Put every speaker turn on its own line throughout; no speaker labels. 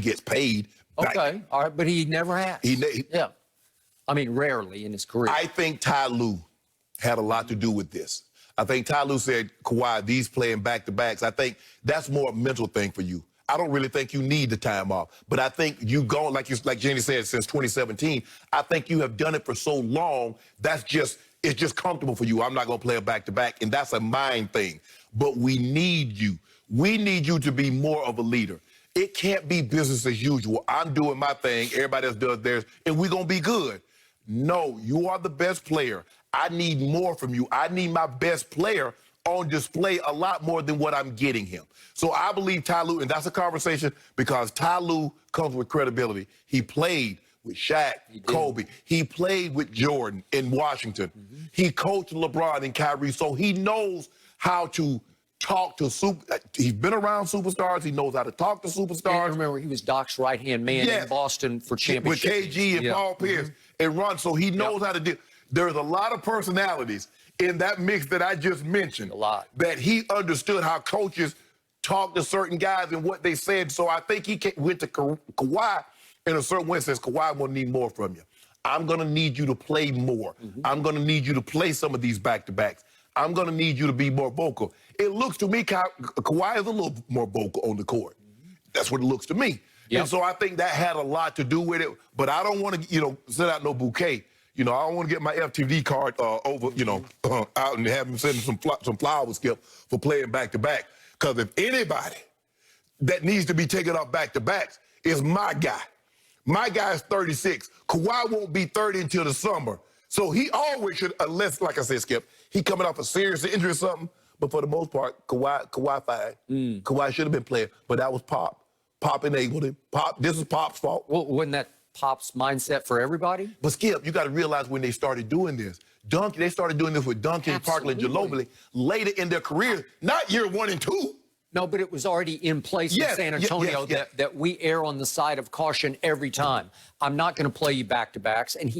gets paid.
Okay, all right, but he never has. Yeah. I mean, rarely in his career.
I think Ty Lue had a lot to do with this. I think Ty Lue said, Kawhi, these playing back-to-backs, I think that's more a mental thing for you. I don't really think you need the time off. But I think you go, like Jenny said, since 2017, I think you have done it for so long, it's just comfortable for you. I'm not going to play a back-to-back, and that's a mind thing. But we need you. We need you to be more of a leader. It can't be business as usual. I'm doing my thing, everybody else does theirs, and we're going to be good. No, you are the best player. I need more from you. I need my best player on display a lot more than what I'm getting him. So I believe Ty Lue, and that's a conversation because Ty Lue comes with credibility. He played with Shaq, Kobe. He played with Jordan in Washington. He coached LeBron and Kyrie, so he knows how to talk to he's been around superstars. He knows how to talk to superstars.
And remember, he was Doc's right-hand man in Boston for championship.
With KG and Paul Pierce and Ron, so he knows how to do. There's a lot of personalities in that mix that I just mentioned.
A lot.
That he understood how coaches talk to certain guys and what they said. So I think he went to Kawhi in a certain way and says, Kawhi, I'm going to need more from you. I'm going to need you to play more. I'm going to need you to play some of these back-to-backs. I'm going to need you to be more vocal. It looks to me, Kawhi is a little more vocal on the court. That's what it looks to me. And so I think that had a lot to do with it. But I don't want to, send out no bouquet. I don't want to get my FTV card over, out and have him send some flowers, Skip, for playing back-to-back. Because if anybody that needs to be taken off back-to-backs is my guy. My guy is 36. Kawhi won't be 30 until the summer. So he always should, unless, like I said, Skip, he coming off a serious injury or something. But for the most part, Kawhi fine. Kawhi should have been playing, but that was Pop. Pop enabled him. This is Pop's fault.
Well, wasn't that Pop's mindset for everybody?
But Skip, you got to realize when they started doing this, they started doing this with Duncan, Parkland, Ginobili later in their career, not year 1 and 2.
No, but it was already in place in San Antonio that we err on the side of caution every time. I'm not going to play you back-to-backs. And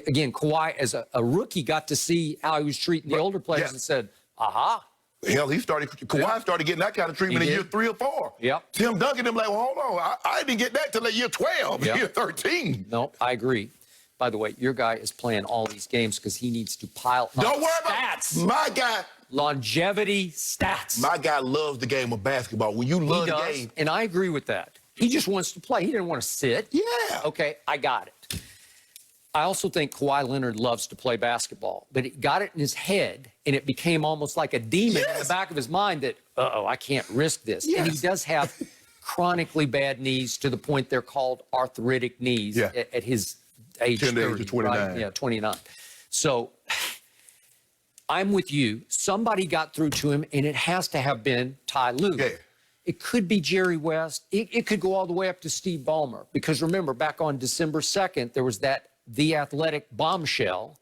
again, Kawhi, as a rookie, got to see how he was treating the older players and said, aha.
Hell, Kawhi started getting that kind of treatment in year 3 or 4. Tim Duncan, them like, well, hold on, I didn't get that till like year 12, year 13.
No, I agree. By the way, your guy is playing all these games because he needs to pile up
Don't worry
stats.
About my guy.
Longevity stats.
My guy loves the game of basketball. When you love the game.
And I agree with that. He just wants to play. He didn't want to sit.
Yeah.
Okay, I got it. I also think Kawhi Leonard loves to play basketball, but he got it in his head, and it became almost like a demon in the back of his mind that, uh-oh, I can't risk this. And he does have chronically bad knees to the point they're called arthritic knees at his age 30,
29.
Right? Yeah, 29. So I'm with you. Somebody got through to him, and it has to have been Ty Lue. It could be Jerry West. It could go all the way up to Steve Ballmer. Because remember, back on December 2nd, there was that The Athletic bombshell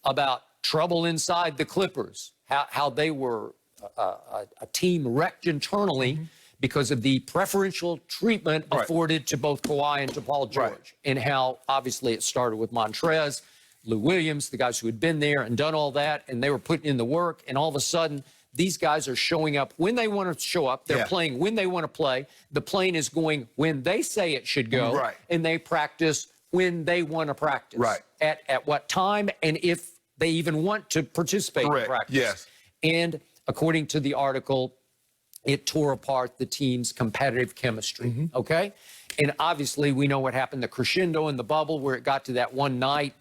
about trouble inside the Clippers, how they were a team wrecked internally because of the preferential treatment afforded to both Kawhi and to Paul George, and how obviously it started with Montrez, Lou Williams, the guys who had been there and done all that, and they were putting in the work, and all of a sudden these guys are showing up when they want to show up. They're playing when they want to play. The plane is going when they say it should go, and they practice when they want to practice. At what time, and if they even want to participate in practice. And according to the article, it tore apart the team's competitive chemistry, okay? And obviously, we know what happened, the crescendo in the bubble where it got to that one night,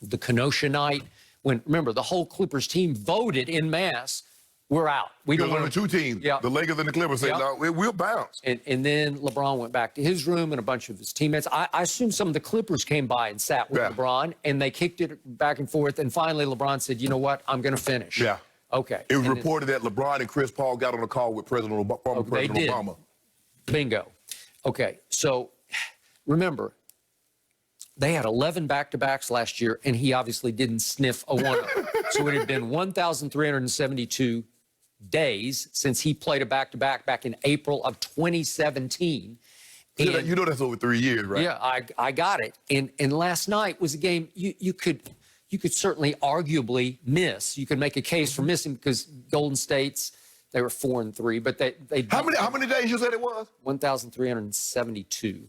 the Kenosha night, when, remember, the whole Clippers team voted en masse, we're out. We don't want
to. 2 teams, the Lakers and the Clippers, said, no, we'll bounce.
And then LeBron went back to his room and a bunch of his teammates. I assume some of the Clippers came by and sat with LeBron, and they kicked it back and forth. And finally, LeBron said, you know what, I'm going to finish. Okay.
It was reported that LeBron and Chris Paul got on a call with President Obama.
Bingo. Okay, so remember, they had 11 back-to-backs last year, and he obviously didn't sniff a one of them. So it had been 1,372 days since he played a back-to-back back in April of 2017. And,
you know that's over 3 years, right?
Yeah, I got it. And last night was a game you could certainly arguably miss. You could make a case for missing because Golden State's They were 4-3, but they
How many days you said it was?
1,372.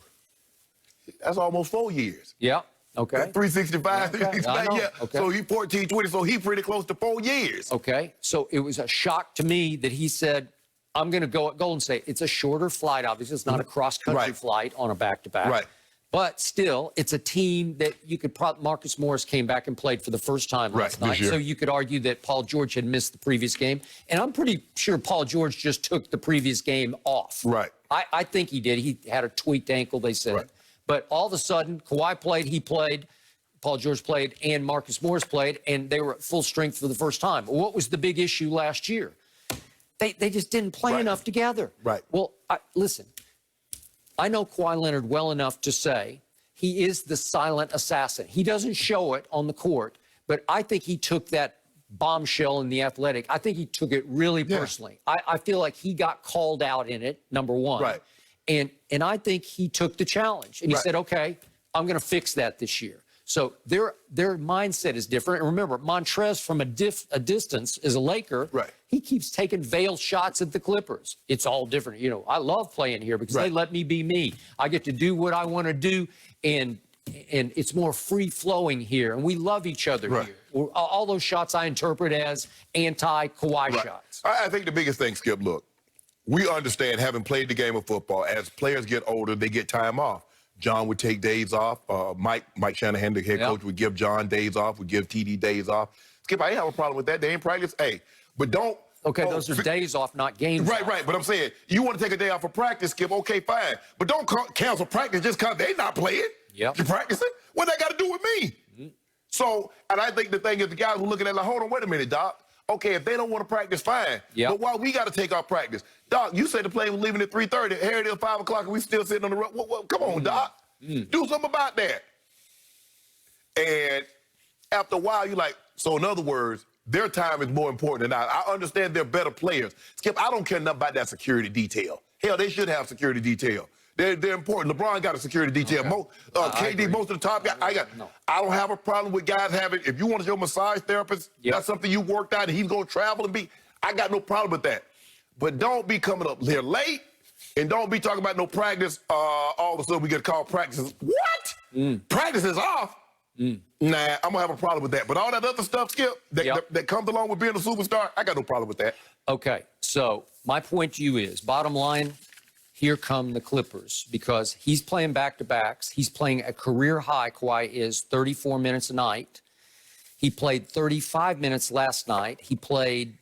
That's almost 4 years.
Yeah. Okay.
365.
Okay. I know. Okay.
So he 14, 20. So he pretty close to 4 years.
Okay. So it was a shock to me that he said, I'm going to go at Golden State. It's a shorter flight, obviously. It's not a cross-country flight on a back-to-back.
Right.
But still, it's a team that you could Marcus Morris came back and played for the first time last night. So you could argue that Paul George had missed the previous game. And I'm pretty sure Paul George just took the previous game off.
Right.
I think he did. He had a tweaked ankle, they said.
Right.
But all of a sudden, Kawhi played, he played, Paul George played, and Marcus Morris played, and they were at full strength for the first time. What was the big issue last year? They just didn't play enough together.
Right.
Well, listen, I know Kawhi Leonard well enough to say he is the silent assassin. He doesn't show it on the court, but I think he took that bombshell in The Athletic. I think he took it really personally. I feel like he got called out in it, number one.
Right.
And I think he took the challenge. And he said, okay, I'm going to fix that this year. So their mindset is different. And remember, Montrez from a distance is a Laker.
Right.
He keeps taking veiled shots at the Clippers. It's all different. You know, I love playing here because they let me be me. I get to do what I want to do, and it's more free-flowing here. And we love each other here. All those shots I interpret as anti-Kawhi shots.
I think the biggest thing, Skip, look, we understand, having played the game of football, as players get older, they get time off. John would take days off. Mike Shanahan, the head coach, would give John days off, would give TD days off. Skip, I ain't have a problem with that. They ain't practice. Hey, but don't.
Okay, those are days off, not games off.
Right. But I'm saying, you want to take a day off for practice, Skip, okay, fine. But don't cancel practice just because they not playing.
Yep.
You're practicing? What that got to do with me? So, and I think the thing is, the guys who looking at it like, hold on, wait a minute, Doc. Okay, if they don't want to practice, fine. But why we got to take our practice? Doc, you said the plane was leaving at 3:30. Here it is, 5 o'clock, and we still sitting on the road. Come on, Doc. Do something about that. And after a while, you're like, so in other words, their time is more important than ours. I understand they're better players. Skip, I don't care nothing about that security detail. Hell, they should have security detail. They're important. LeBron got a security detail. KD, most of the top guys. I don't have a problem with guys having, if you want your massage therapist, that's something you worked out and he's going to travel and be, I got no problem with that. But don't be coming up here late and don't be talking about no practice. All of a sudden we get called practices. What? Practice is off? Nah, I'm going to have a problem with that. But all that other stuff, Skip, that comes along with being a superstar, I got no problem with that.
Okay, so my point to you is, bottom line, here come the Clippers, because he's playing back-to-backs. He's playing a career high. Kawhi is 34 minutes a night. He played 35 minutes last night. He played,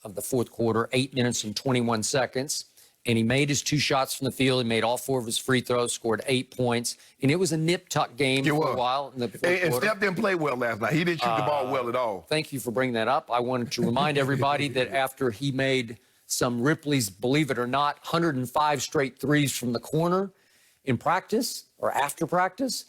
of the fourth quarter, 8 minutes and 21 seconds. And he made his 2 shots from the field. He made all 4 of his free throws, scored 8 points. And it was a nip-tuck game for a while in the fourth quarter.
And Steph didn't play well last night. He didn't shoot the ball well at all.
Thank you for bringing that up. I wanted to remind everybody that after he made some Ripley's, believe it or not, 105 straight threes from the corner in practice or after practice,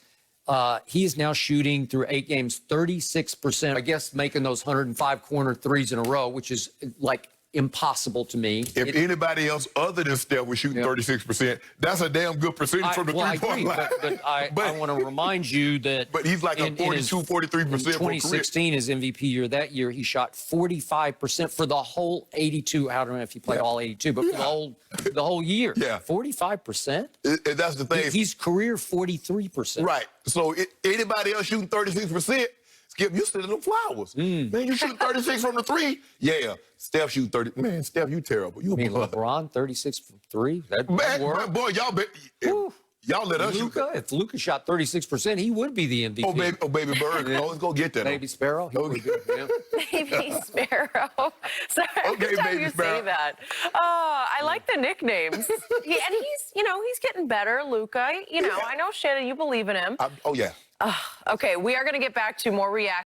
he is now shooting through 8 games 36%. I guess making those 105 corner threes in a row, which is like impossible to me.
If anybody else other than Steph was shooting 36%, that's a damn good percentage from the three-point line.
But I want to remind you that.
But he's like a 42, 43%. In
2016, his MVP year that year, he shot 45% for the whole 82. I don't know if he played all 82, but for the whole year. 45%.
That's the thing.
He's career 43%.
Right. So anybody else shooting 36%. Skip, you still in them flowers. Man, you shoot 36 from the 3. Yeah. Steph shoot 30. Man, Steph, you terrible. You
LeBron 36 from 3. That work.
Boy, y'all let us shoot.
If Luka shot 36%, he would be the MVP.
Oh, baby bird. Let's go get that.
Baby Sparrow.
Baby Sparrow. Sorry, every time you say that. I like the nicknames. And he's getting better, Luka. I know Shannon, you believe in him.
Oh, yeah.
Okay, we are going to get back to more reaction.